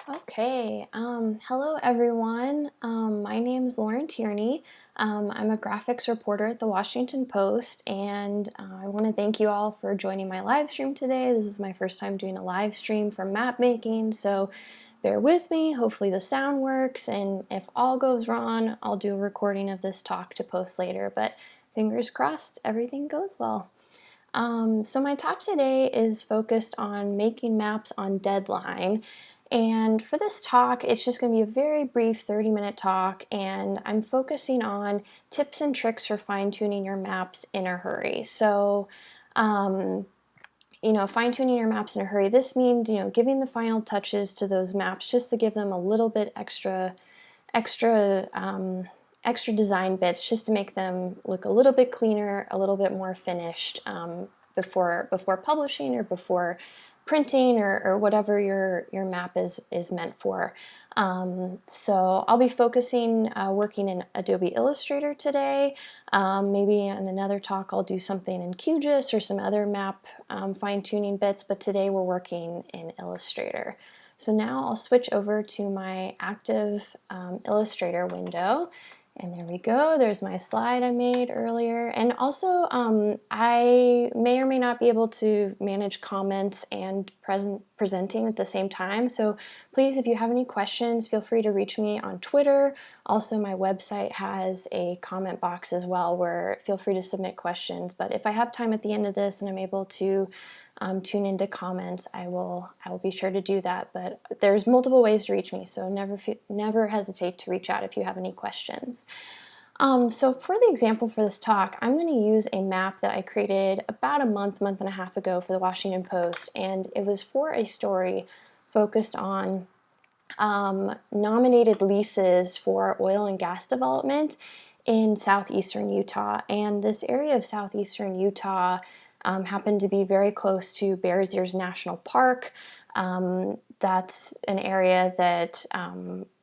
Okay, hello everyone. My name's Lauren Tierney. I'm a graphics reporter at the Washington Post, and I want to thank you all for joining my live stream today. This is my first time doing a live stream for map making, so bear with me. Hopefully the sound works, and if all goes wrong, I'll do a recording of this talk to post later, but fingers crossed everything goes well. So my talk today is focused on making maps on deadline. And for this talk, it's just going to be a very brief 30-minute talk, and I'm focusing on tips and tricks for fine-tuning your maps in a hurry. So, um, fine-tuning your maps in a hurry, this means, giving the final touches to those maps just to give them a little bit extra, extra design bits just to make them look a little bit cleaner, a little bit more finished before publishing or before printing or whatever your map is meant for. So I'll be focusing working in Adobe Illustrator today. Maybe on another talk I'll do something in QGIS or some other map fine-tuning bits, but today we're working in Illustrator. So now I'll switch over to my active Illustrator window. And there we go, there's my slide I made earlier. And also, I may or may not be able to manage comments and presenting at the same time. So please, if you have any questions, feel free to reach me on Twitter. Also, my website has a comment box as well where feel free to submit questions. But if I have time at the end of this and I'm able to tune into comments, I will be sure to do that. But there's multiple ways to reach me, so never hesitate to reach out if you have any questions. So for the example for this talk, I'm going to use a map that I created about a month and a half ago for the Washington Post, and it was for a story focused on nominated leases for oil and gas development in southeastern Utah. And this area of southeastern Utah happened to be very close to Bears Ears National Park. That's an area that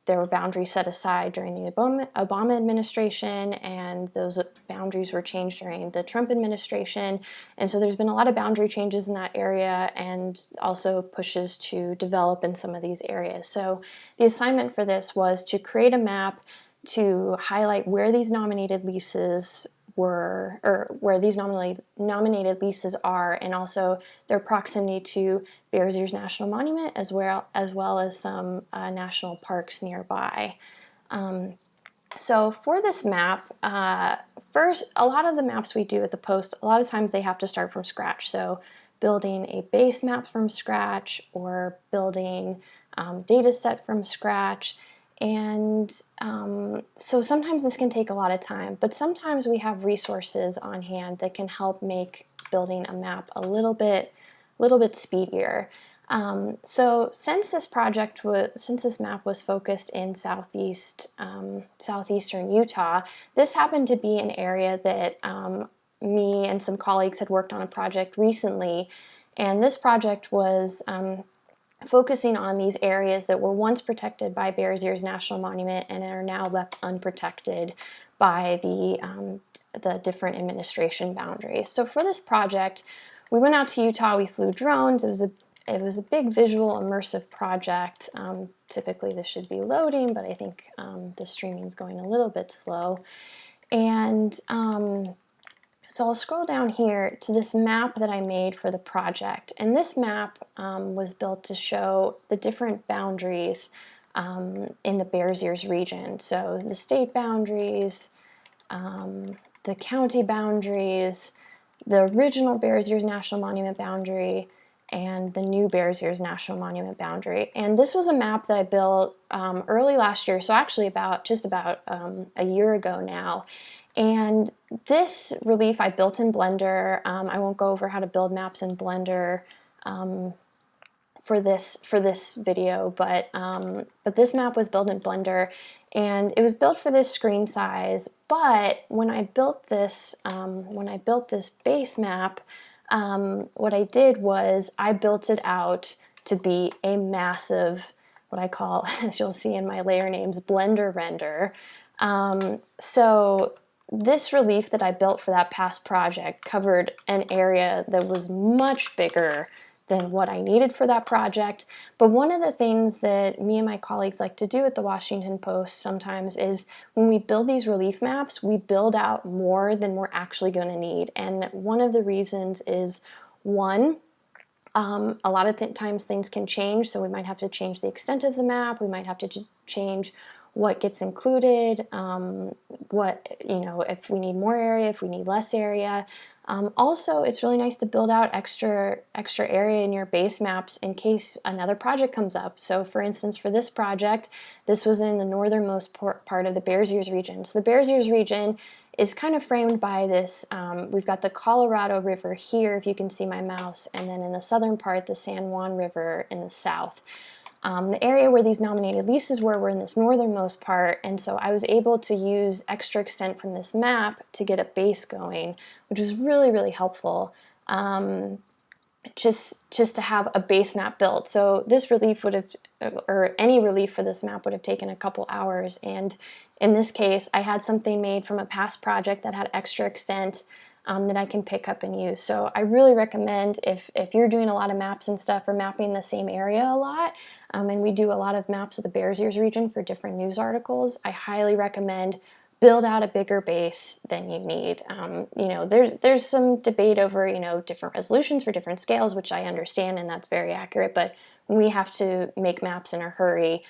there were boundaries set aside during the Obama administration, and those boundaries were changed during the Trump administration. And so there's been a lot of boundary changes in that area and also pushes to develop in some of these areas. So the assignment for this was to create a map to highlight where these nominated leases were, or where these nominated leases are, and also their proximity to Bears Ears National Monument, as well as some national parks nearby. So for this map, first, a lot of the maps we do at the Post, a lot of times they have to start from scratch. So building a base map from scratch or building data set from scratch. And so sometimes this can take a lot of time, but sometimes we have resources on hand that can help make building a map a little bit speedier. So since this map was focused in southeastern Utah, this happened to be an area that me and some colleagues had worked on a project recently, and this project was focusing on these areas that were once protected by Bears Ears National Monument and are now left unprotected by the different administration boundaries. So for this project, we went out to Utah. We flew drones. It was a big visual immersive project. Typically this should be loading, but I think the streaming is going a little bit slow. And so I'll scroll down here to this map that I made for the project. And this map was built to show the different boundaries in the Bears Ears region. So the state boundaries, the county boundaries, the original Bears Ears National Monument boundary, and the new Bears Ears National Monument boundary. And this was a map that I built early last year, so actually about a year ago now. And this relief I built in Blender. I won't go over how to build maps in Blender for this video, but this map was built in Blender, and it was built for this screen size. But when I built this base map, what I did was I built it out to be a massive, what I call, as you'll see in my layer names, Blender render. So this relief that I built for that past project covered an area that was much bigger than what I needed for that project. But one of the things that me and my colleagues like to do at the Washington Post sometimes is when we build these relief maps, we build out more than we're actually going to need. And one of the reasons is, one, a lot of times things can change, so we might have to change the extent of the map, we might have to change what gets included, if we need more area, if we need less area. Also, it's really nice to build out extra area in your base maps in case another project comes up. So for instance, for this project, this was in the northernmost part of the Bears Ears region. So the Bears Ears region is kind of framed by this, we've got the Colorado River here, if you can see my mouse, and then in the southern part, the San Juan River in the south. The area where these nominated leases were in this northernmost part, and so I was able to use extra extent from this map to get a base going, which was really, really helpful. Just to have a base map built. So this relief would have, or any relief for this map would have taken a couple hours, and in this case, I had something made from a past project that had extra extent that I can pick up and use. So I really recommend if you're doing a lot of maps and stuff or mapping the same area a lot, and we do a lot of maps of the Bears Ears region for different news articles, I highly recommend build out a bigger base than you need. There's some debate over, different resolutions for different scales, which I understand, and that's very accurate, but when we have to make maps in a hurry,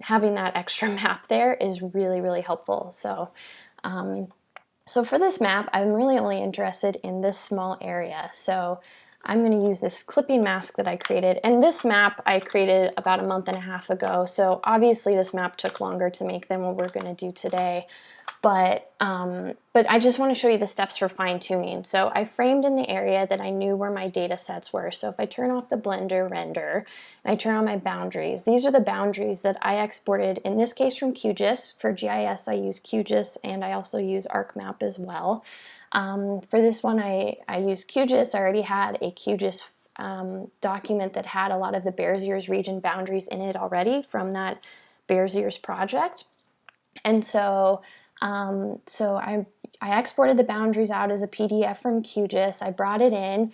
having that extra map there is really, really helpful. So for this map, I'm really only interested in this small area. So I'm going to use this clipping mask that I created. And this map I created about a month and a half ago. So obviously this map took longer to make than what we're going to do today. But I just want to show you the steps for fine tuning. So I framed in the area that I knew where my data sets were. So if I turn off the Blender render and I turn on my boundaries, these are the boundaries that I exported, in this case from QGIS. For GIS, I use QGIS, and I also use ArcMap as well. For this one, I used QGIS. I already had a QGIS document that had a lot of the Bears Ears region boundaries in it already from that Bears Ears project. And so I exported the boundaries out as a PDF from QGIS. I brought it in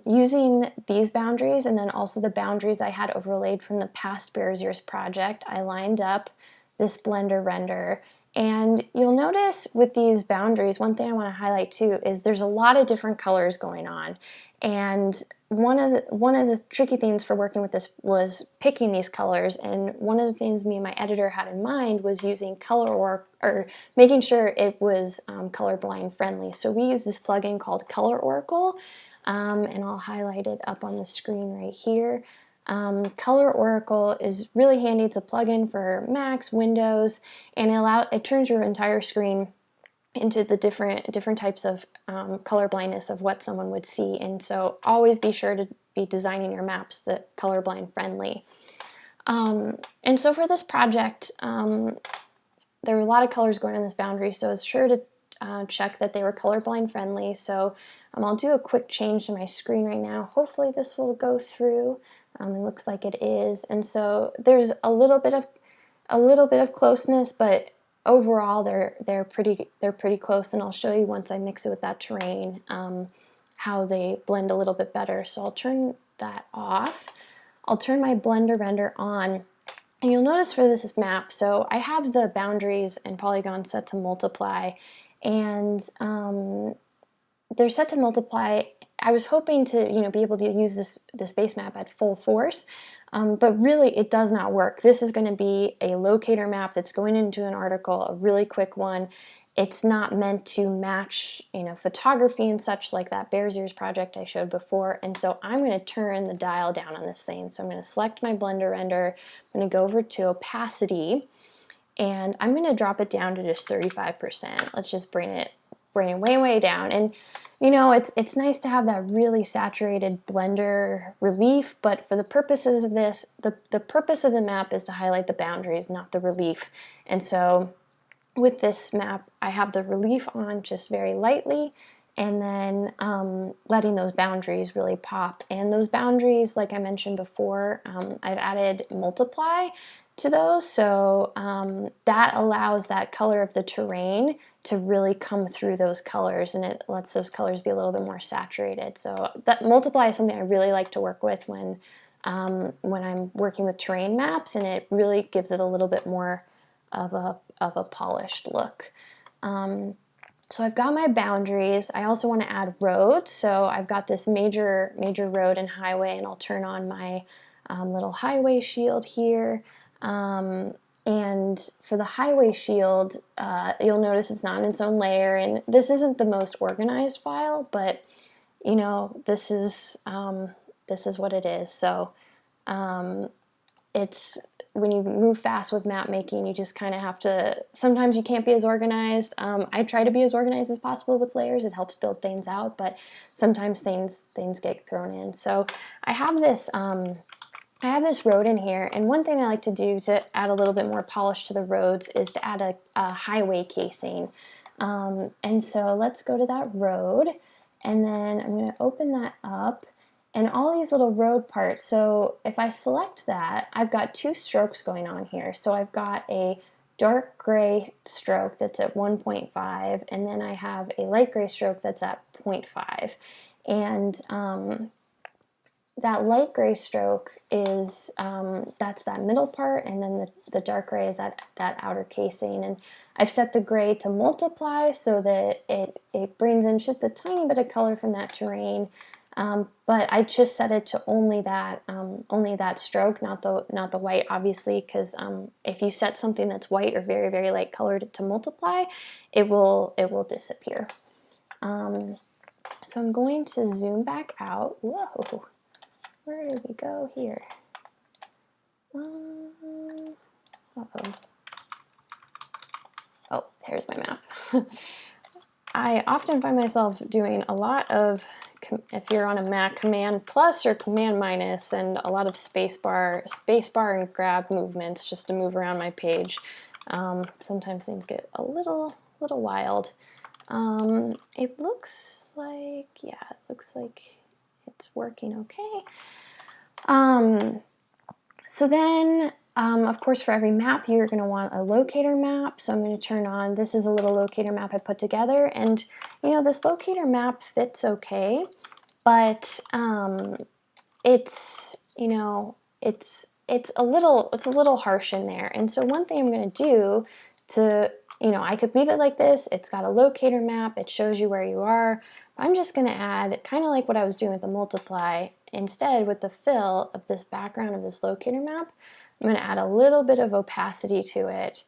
using these boundaries, and then also the boundaries I had overlaid from the past Bears Ears project. I lined up this Blender render. And you'll notice with these boundaries, one thing I want to highlight too is there's a lot of different colors going on. And one of the tricky things for working with this was picking these colors. And one of the things me and my editor had in mind was using or making sure it was colorblind friendly. So we use this plugin called Color Oracle, and I'll highlight it up on the screen right here. Color Oracle is really handy. It's a plugin for Macs, Windows, and it turns your entire screen into the different types of color blindness of what someone would see. And so always be sure to be designing your maps that colorblind friendly. And so for this project, there were a lot of colors going in this boundary, so I was sure to check that they were colorblind friendly. So I'll do a quick change to my screen right now. Hopefully this will go through. It looks like it is. And so there's a little bit of closeness, but overall they're pretty close. And I'll show you once I mix it with that terrain how they blend a little bit better. So I'll turn that off. I'll turn my Blender render on. And you'll notice for this map, so I have the boundaries and polygons set to multiply, and they're set to multiply. I was hoping to be able to use this base map at full force, but really it does not work. This is going to be a locator map that's going into an article, a really quick one. It's not meant to match photography and such like that Bears Ears project I showed before, and so I'm going to turn the dial down on this thing. So I'm going to select my Blender render, I'm going to go over to opacity, and I'm going to drop it down to just 35%. Let's just bring it way down. And it's nice to have that really saturated Blender relief, but for the purposes of this, the purpose of the map is to highlight the boundaries, not the relief. And so with this map, I have the relief on just very lightly, and then letting those boundaries really pop. And those boundaries, like I mentioned before, I've added multiply to those, so that allows that color of the terrain to really come through those colors, and it lets those colors be a little bit more saturated. So that multiply is something I really like to work with when I'm working with terrain maps, and it really gives it a little bit more of a polished look. So I've got my boundaries. I also want to add roads. So I've got this major road and highway, and I'll turn on my little highway shield here. And for the highway shield, you'll notice it's not in its own layer, and this isn't the most organized file, but you know, this is what it is. So it's when you move fast with map making, you just kind of have to, sometimes you can't be as organized. I try to be as organized as possible with layers. It helps build things out, but sometimes things get thrown in. So I have this road in here, and one thing I like to do to add a little bit more polish to the roads is to add a highway casing. And so let's go to that road, and then I'm going to open that up. And all these little road parts, so if I select that, I've got two strokes going on here. So I've got a dark gray stroke that's at 1.5, and then I have a light gray stroke that's at 0.5. And that light gray stroke is, that's that middle part, and then the dark gray is that outer casing. And I've set the gray to multiply so that it brings in just a tiny bit of color from that terrain. But I just set it to only that stroke, not the white, obviously, because if you set something that's white or very, very light colored to multiply, it will disappear. So I'm going to zoom back out. Whoa, where did we go here? Uh-oh. Oh, there's my map. I often find myself doing a lot of, if you're on a Mac, Command plus or Command minus, and a lot of spacebar and grab movements just to move around my page. Sometimes things get a little wild. It looks like, yeah, it looks like it's working okay. So then, of course, for every map, you're going to want a locator map. So I'm going to turn on, this is a little locator map I put together. And, you know, this locator map fits okay, but it's, you know, it's a little harsh in there. And so one thing I'm going to do to, you know, I could leave it like this. It's got a locator map. It shows you where you are. I'm just going to add, kind of like what I was doing with the multiply, instead with the fill of this background of this locator map, I'm going to add a little bit of opacity to it.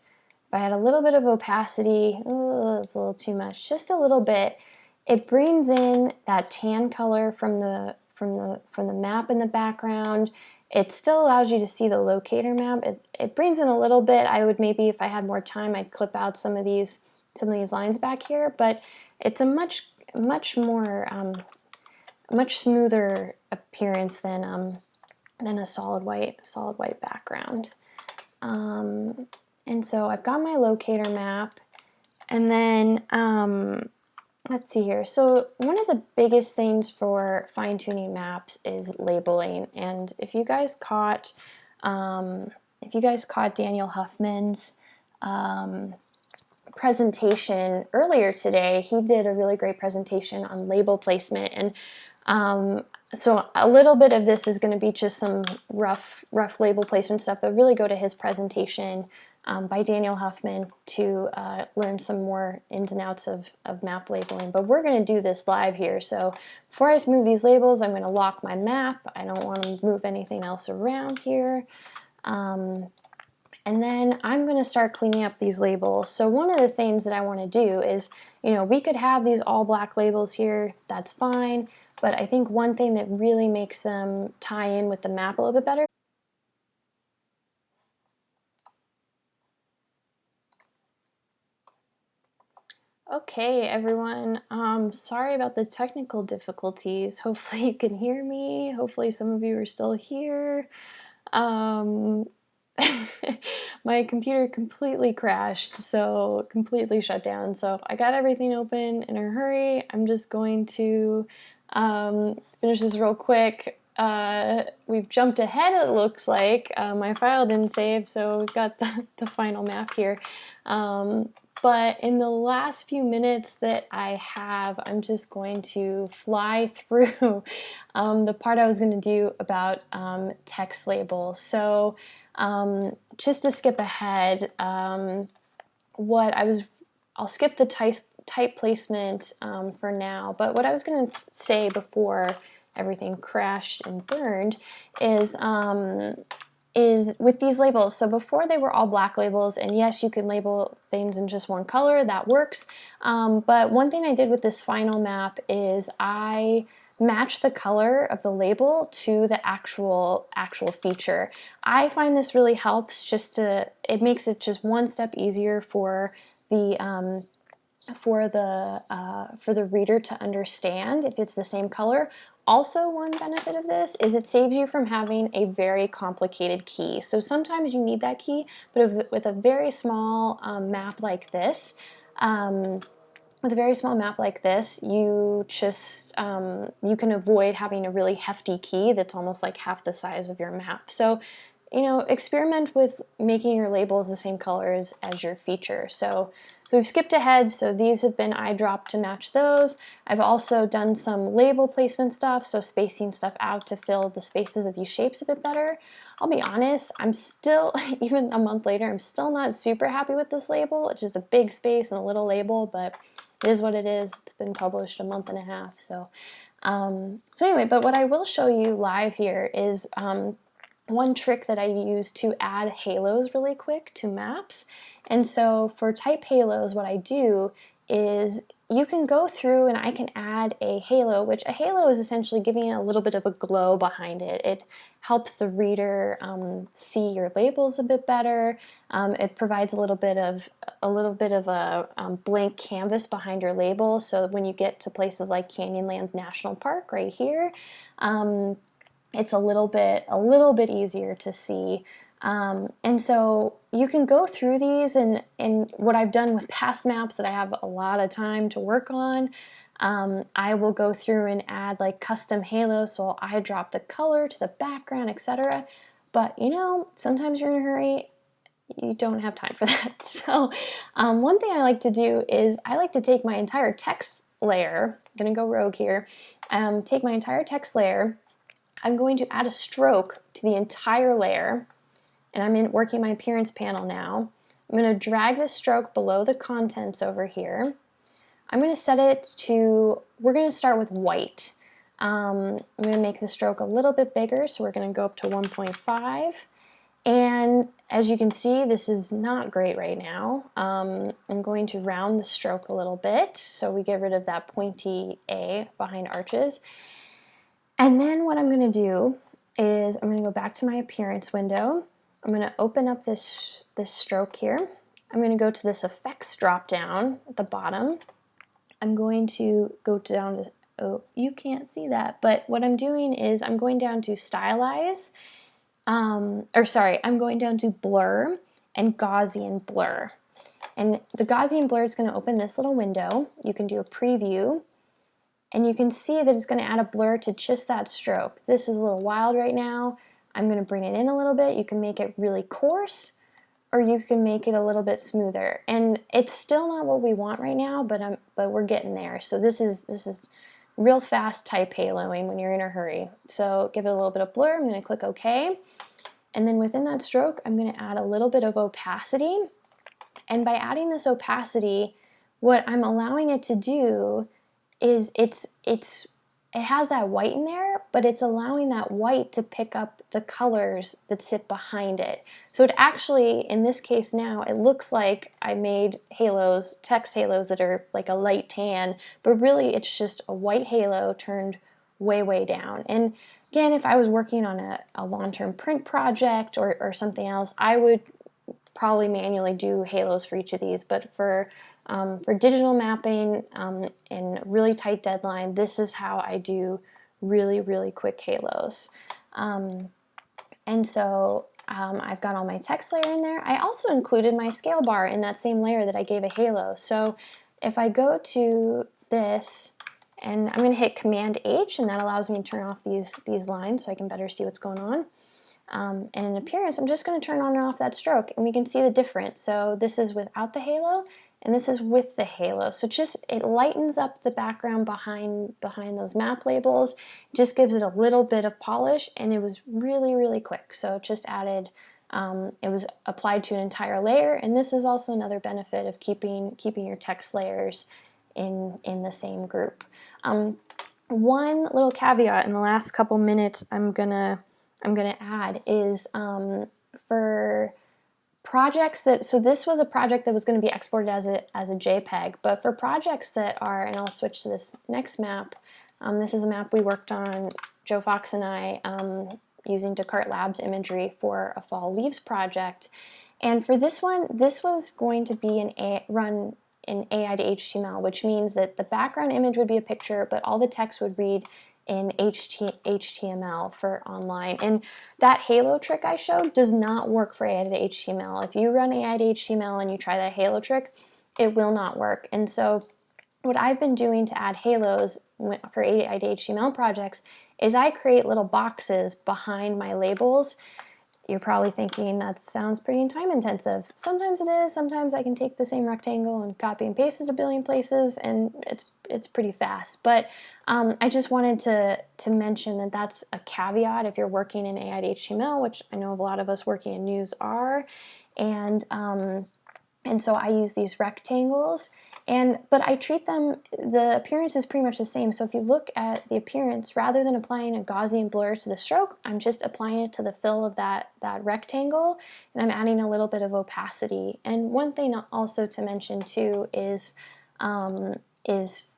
If I add a little bit of opacity, it's a little too much, just a little bit, it brings in that tan color from the map in the background. It still allows you to see the locator map. It brings in a little bit. I would maybe, if I had more time, I'd clip out some of these lines back here, but it's a much more much smoother appearance than a solid white background. And so I've got my locator map, and then let's see here. So one of the biggest things for fine-tuning maps is labeling. And if you guys caught Daniel Huffman's presentation earlier today, he did a really great presentation on label placement. And so a little bit of this is going to be just some rough label placement stuff, but really go to his presentation by Daniel Huffman to learn some more ins and outs of map labeling. But we're going to do this live here. So before I move these labels, I'm going to lock my map. I don't want to move anything else around here. And then I'm going to start cleaning up these labels. So one of the things that I want to do is, you know, we could have these all black labels here, that's fine, but I think one thing that really makes them tie in with the map a little bit better. Okay, everyone, sorry about the technical difficulties. Hopefully you can hear me. Hopefully some of you are still here. my computer completely crashed, so completely shut down. So I got everything open in a hurry. I'm just going to finish this real quick. We've jumped ahead, it looks like. My file didn't save, so we've got the final map here. But in the last few minutes that I have, I'm just going to fly through the part I was going to do about text labels. So just to skip ahead, I'll skip the type placement for now, but what I was going to say before everything crashed and burned is with these labels. So before they were all black labels, and yes, you can label things in just one color, that works. But one thing I did with this final map is I matched the color of the label to the actual feature. I find this really helps it makes it just one step easier for the for the reader to understand if it's the same color. Also, one benefit of this is it saves you from having a very complicated key. So sometimes you need that key, but with a very small map like this, you just you can avoid having a really hefty key that's almost like half the size of your map. So, experiment with making your labels the same colors as your feature. So we've skipped ahead, so these have been eyedropped to match those. I've also done some label placement stuff, so spacing stuff out to fill the spaces of these shapes a bit better. I'll be honest, I'm still, even a month later, I'm still not super happy with this label. It's just a big space and a little label, but it is what it is. It's been published a month and a half, so anyway, but what I will show you live here is one trick that I use to add halos really quick to maps. And so for type halos, what I do is you can go through and I can add a halo, which a halo is essentially giving it a little bit of a glow behind it. It helps the reader see your labels a bit better. It provides a little bit of a blank canvas behind your label, so when you get to places like Canyonlands National Park right here, it's a little bit easier to see. And so you can go through these, and what I've done with past maps that I have a lot of time to work on, I will go through and add like custom halos, so I drop the color to the background, etc. But sometimes you're in a hurry, you don't have time for that. So one thing I like to do is I like to take my entire text layer, I'm gonna go rogue here, take my entire text layer, I'm going to add a stroke to the entire layer, and I'm working my appearance panel now. I'm going to drag this stroke below the contents over here. I'm going to set it to, we're going to start with white. I'm going to make the stroke a little bit bigger, so we're going to go up to 1.5. And as you can see, this is not great right now. I'm going to round the stroke a little bit, so we get rid of that pointy A behind arches. And then what I'm going to do is I'm going to go back to my appearance window. I'm going to open up this stroke here. I'm going to go to this effects drop down at the bottom. I'm going to go down to, oh, you can't see that, but what I'm doing is I'm going down to stylize, I'm going down to blur and Gaussian blur. And the Gaussian blur is going to open this little window. You can do a preview. And you can see that it's going to add a blur to just that stroke. This is a little wild right now. I'm going to bring it in a little bit. You can make it really coarse, or you can make it a little bit smoother. And it's still not what we want right now, but we're getting there. So this is real fast type haloing when you're in a hurry. So give it a little bit of blur. I'm going to click OK. And then within that stroke, I'm going to add a little bit of opacity. And by adding this opacity, what I'm allowing it to do is it has that white in there, but it's allowing that white to pick up the colors that sit behind it. So it actually, in this case now, it looks like I made halos, text halos that are like a light tan, but really it's just a white halo turned way, way down. And again, if I was working on a long-term print project or something else, I would probably manually do halos for each of these, but for digital mapping in really tight deadline, this is how I do really, really quick halos. And so I've got all my text layer in there. I also included my scale bar in that same layer that I gave a halo. So if I go to this, and I'm going to hit Command H, and that allows me to turn off these lines so I can better see what's going on. And in appearance, I'm just going to turn on and off that stroke, and we can see the difference. So this is without the halo, and this is with the halo. So it lightens up the background behind those map labels, just gives it a little bit of polish, and it was really, really quick. So it just added, it was applied to an entire layer, and this is also another benefit of keeping your text layers in the same group. One little caveat in the last couple minutes I'm gonna add is for projects so this was a project that was going to be exported as a JPEG, but for projects that are, and I'll switch to this next map, this is a map we worked on, Joe Fox and I, using Descartes Labs imagery for a fall leaves project. And for this one, this was going to be run in AI to HTML, which means that the background image would be a picture, but all the text would read in HTML for online. And that halo trick I showed does not work for AI to HTML. If you run AI to HTML and you try that halo trick, it will not work. And so what I've been doing to add halos for AI to HTML projects is I create little boxes behind my labels. You're probably thinking that sounds pretty time intensive. Sometimes it is. Sometimes I can take the same rectangle and copy and paste it a billion places, and it's pretty fast. But I just wanted to mention that that's a caveat if you're working in AI to HTML, which I know a lot of us working in news are, and so I use these rectangles, but I treat them, the appearance is pretty much the same. So if you look at the appearance, rather than applying a Gaussian blur to the stroke, I'm just applying it to the fill of that rectangle, and I'm adding a little bit of opacity. And one thing also to mention too is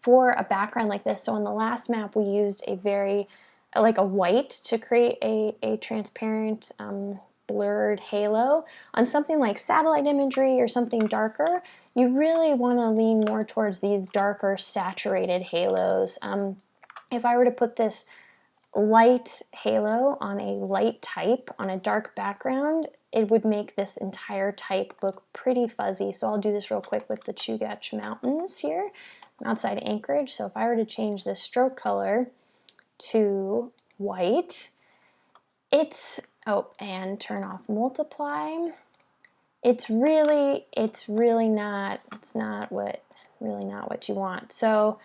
for a background like this, so on the last map we used like a white to create a transparent blurred halo. On something like satellite imagery or something darker, you really want to lean more towards these darker saturated halos. If I were to put this light halo on a light type on a dark background, it would make this entire type look pretty fuzzy. So I'll do this real quick with the Chugach Mountains here. I'm outside Anchorage, so if I were to change this stroke color to white, and turn off multiply. It's really not what you want. So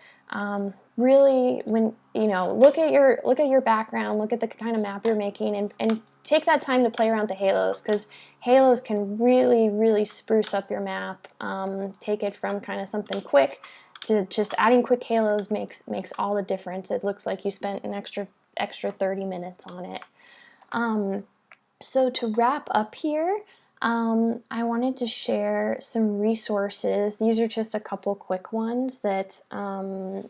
really, when look at your background, look at the kind of map you're making, and take that time to play around with the halos, because halos can really spruce up your map. Take it from kind of something quick to just adding quick halos makes all the difference. It looks like you spent an extra 30 minutes on it. So to wrap up here, I wanted to share some resources. These are just a couple quick ones that I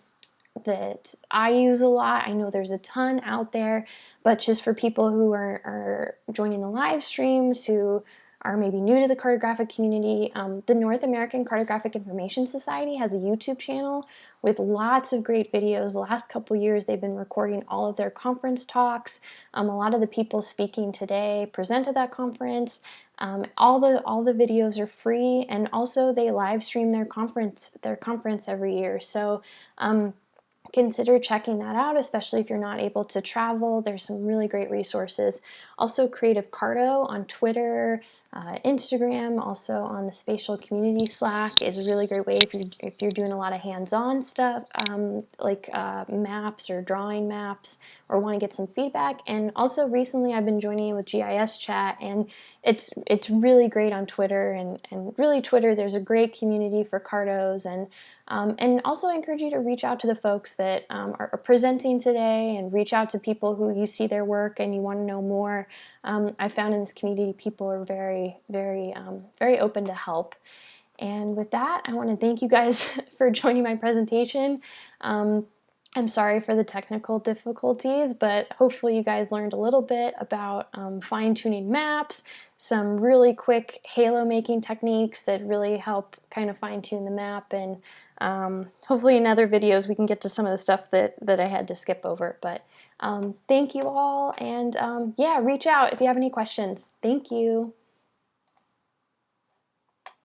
use a lot. I know there's a ton out there, but just for people who are joining the live streams, who are maybe new to the cartographic community, the North American Cartographic Information Society has a YouTube channel with lots of great videos. The last couple years, they've been recording all of their conference talks. A lot of the people speaking today present at that conference. All the videos are free, and also they live stream their conference every year. So consider checking that out, especially if you're not able to travel. There's some really great resources. Also, Creative Carto on Twitter, Instagram, also on the Spatial Community Slack is a really great way if you're doing a lot of hands-on stuff, like maps or drawing maps, or want to get some feedback. And also recently I've been joining in with GIS Chat, and it's really great on Twitter, and really Twitter, there's a great community for cartos, and also I encourage you to reach out to the folks that are presenting today, and reach out to people who you see their work and you want to know more. I found in this community people are very open to help. And with that, I want to thank you guys for joining my presentation. I'm sorry for the technical difficulties, but hopefully you guys learned a little bit about fine-tuning maps, some really quick halo making techniques that really help kind of fine-tune the map, and hopefully in other videos we can get to some of the stuff that I had to skip over. But thank you all, and yeah, reach out if you have any questions. Thank you.